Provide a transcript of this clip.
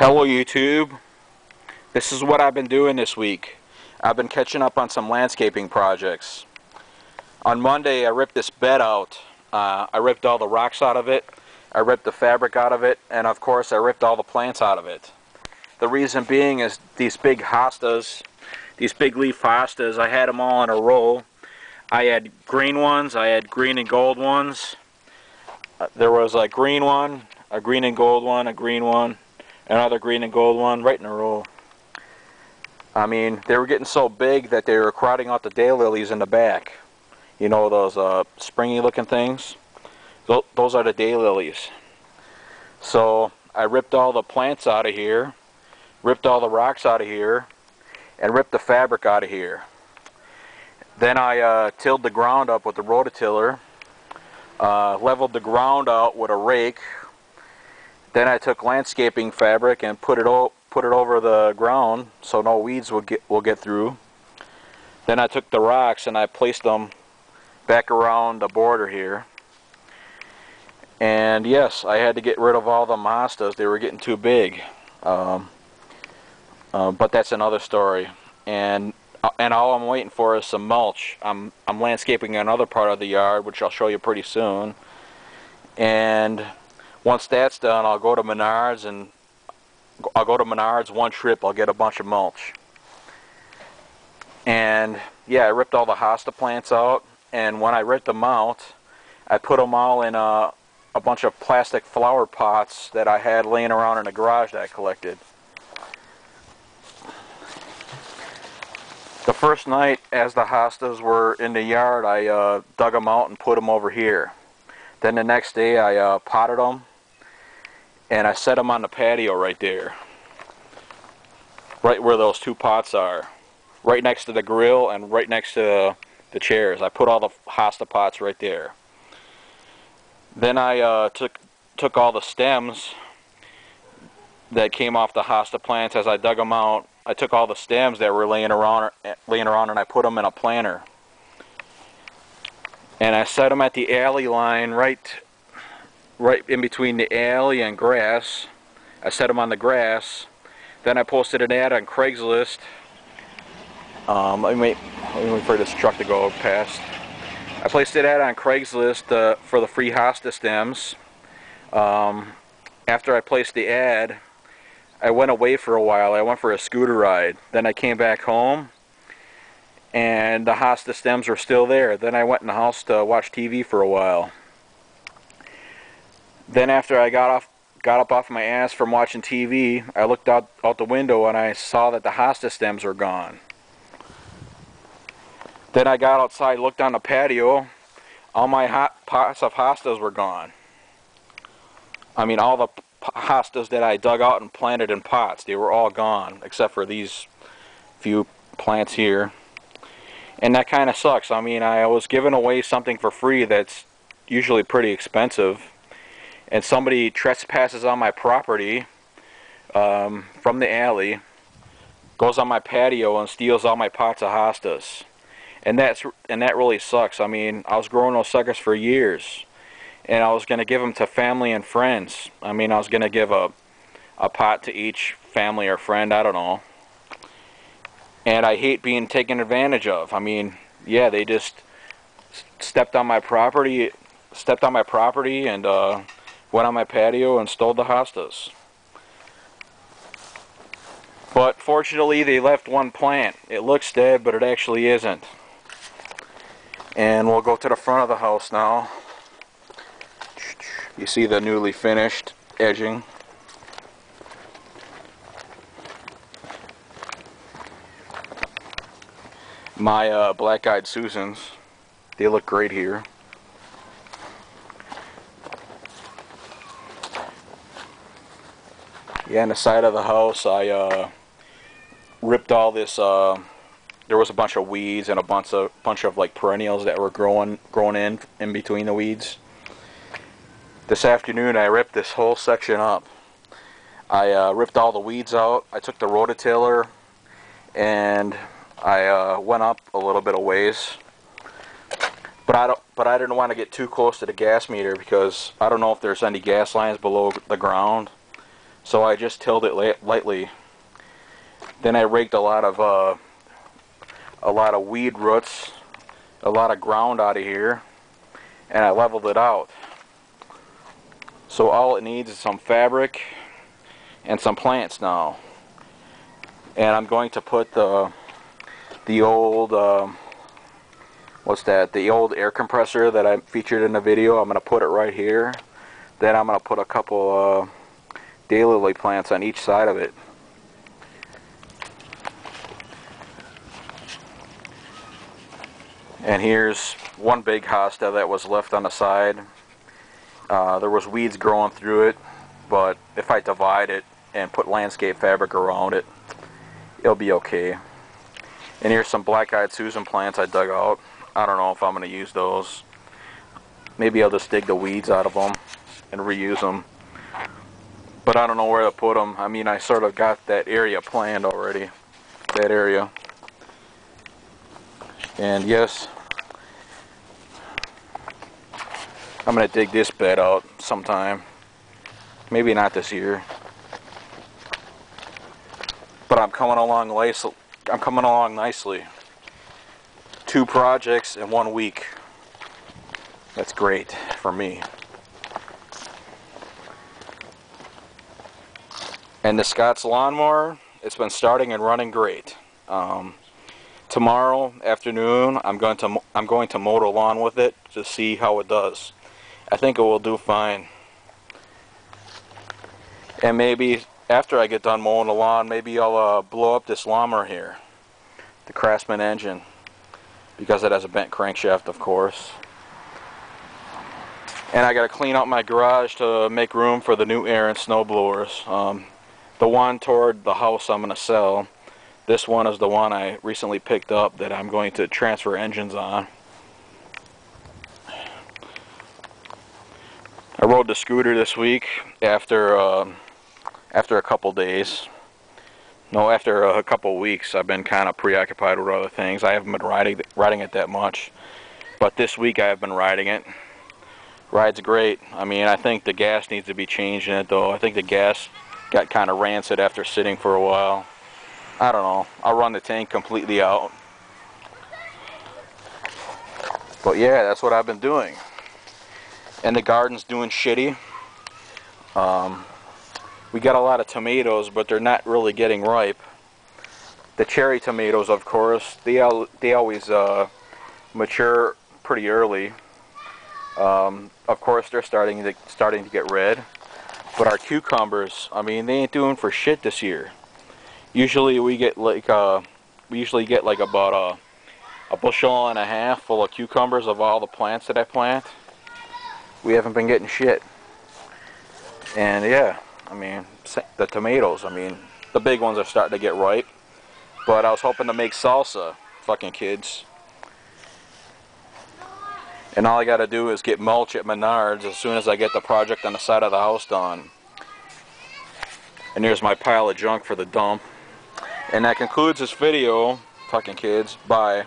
Hello YouTube. This is what I've been doing this week. I've been catching up on some landscaping projects. On Monday I ripped this bed out. I ripped all the rocks out of it, I ripped the fabric out of it, and of course I ripped all the plants out of it. The reason being is these big hostas, these big leaf hostas, I had them all in a row. I had green ones, I had green and gold ones. There was a green one, a green and gold one, a green one, another green and gold one, right in a row. I mean, they were getting so big that they were crowding out the daylilies in the back. You know those springy looking things? Those are the daylilies. So I ripped all the plants out of here, ripped all the rocks out of here, and ripped the fabric out of here. Then I tilled the ground up with the rototiller, leveled the ground out with a rake. Then I took landscaping fabric and put it over the ground so no weeds will get through. Then I took the rocks and I placed them back around the border here. And yes, I had to get rid of all the hostas. They were getting too big. But that's another story. And all I'm waiting for is some mulch. I'm landscaping another part of the yard, which I'll show you pretty soon. And once that's done, I'll go to Menards one trip. I'll get a bunch of mulch. And yeah, I ripped all the hosta plants out. And when I ripped them out, I put them all in a bunch of plastic flower pots that I had laying around in the garage that I collected. The first night, as the hostas were in the yard, I dug them out and put them over here. Then the next day, I potted them, and I set them on the patio right there, right where those two pots are, right next to the grill and right next to the chairs. I put all the hosta pots right there. Then I took all the stems that came off the hosta plants as I dug them out. I took all the stems that were laying around and I put them in a planter. And I set them at the alley line right in between the alley and grass. I set them on the grass. Then I posted an ad on Craigslist. Let me wait for this truck to go past. I placed an ad on Craigslist for the free hosta stems. After I placed the ad, I went away for a while. I went for a scooter ride. Then I came back home, and the hosta stems were still there. Then I went in the house to watch TV for a while. Then after I got up off my ass from watching TV, I looked out the window and I saw that the hosta stems were gone. Then I got outside, looked on the patio. All my pots of hostas were gone. I mean, all the hostas that I dug out and planted in pots, they were all gone, except for these few plants here. And that kind of sucks. I mean, I was giving away something for free that's usually pretty expensive, and somebody trespasses on my property from the alley, goes on my patio and steals all my pots of hostas. And that really sucks. I mean, I was growing those suckers for years, and I was going to give them to family and friends. I mean, I was going to give a pot to each family or friend, I don't know. And I hate being taken advantage of. I mean, yeah, they just stepped on my property and went on my patio and stole the hostas. But fortunately, they left one plant. It looks dead, but it actually isn't. And we'll go to the front of the house now. You see the newly finished edging. My black-eyed Susans, they look great here. Yeah, on the side of the house, I ripped all this. There was a bunch of weeds and a bunch of like perennials that were growing in between the weeds. This afternoon, I ripped this whole section up. I ripped all the weeds out. I took the rototiller and I went up a little bit of ways. But I didn't want to get too close to the gas meter because I don't know if there's any gas lines below the ground. So I just tilled it lightly. Then I raked a lot of weed roots, a lot of ground out of here, and I leveled it out. So all it needs is some fabric and some plants now. And I'm going to put the old the old air compressor that I featured in the video. I'm going to put it right here. Then I'm going to put a couple daylily plants on each side of it. And here's one big hosta that was left on the side. There was weeds growing through it, but if I divide it and put landscape fabric around it, it'll be okay. And here's some black-eyed Susan plants I dug out. I don't know if I'm going to use those. Maybe I'll just dig the weeds out of them and reuse them. But I don't know where to put them. I mean, I sort of got that area planned already. That area. And yes, I'm going to dig this bed out sometime. Maybe not this year. But I'm coming along nicely. 2 projects in 1 week. That's great for me. And the Scott's lawnmower, it's been starting and running great. Tomorrow afternoon, I'm going to mow the lawn with it to see how it does. I think it will do fine. And maybe after I get done mowing the lawn, maybe I'll blow up this lawnmower here, the Craftsman engine, because it has a bent crankshaft, of course. And I got to clean out my garage to make room for the new air and snow blowers. The one toward the house I'm going to sell. This one is the one I recently picked up that I'm going to transfer engines on. I rode the scooter this week after a couple days. No, after a couple weeks. I've been kind of preoccupied with other things. I haven't been riding it that much. But this week I have been riding it. Rides great. I mean, I think the gas needs to be changed in it though. I think the gas got kind of rancid after sitting for a while. I don't know. I'll run the tank completely out. But yeah, that's what I've been doing. And the garden's doing shitty. We got a lot of tomatoes, but they're not really getting ripe. The cherry tomatoes, of course, they always mature pretty early. Of course, they're starting to get red. But our cucumbers, I mean, they ain't doing for shit this year. Usually we get like about a bushel and a half full of cucumbers of all the plants that I plant. We haven't been getting shit. And yeah, I mean, the tomatoes, I mean, the big ones are starting to get ripe. But I was hoping to make salsa, fucking kids. And all I gotta do is get mulch at Menards as soon as I get the project on the side of the house done. And here's my pile of junk for the dump. And that concludes this video, fucking kids. Bye.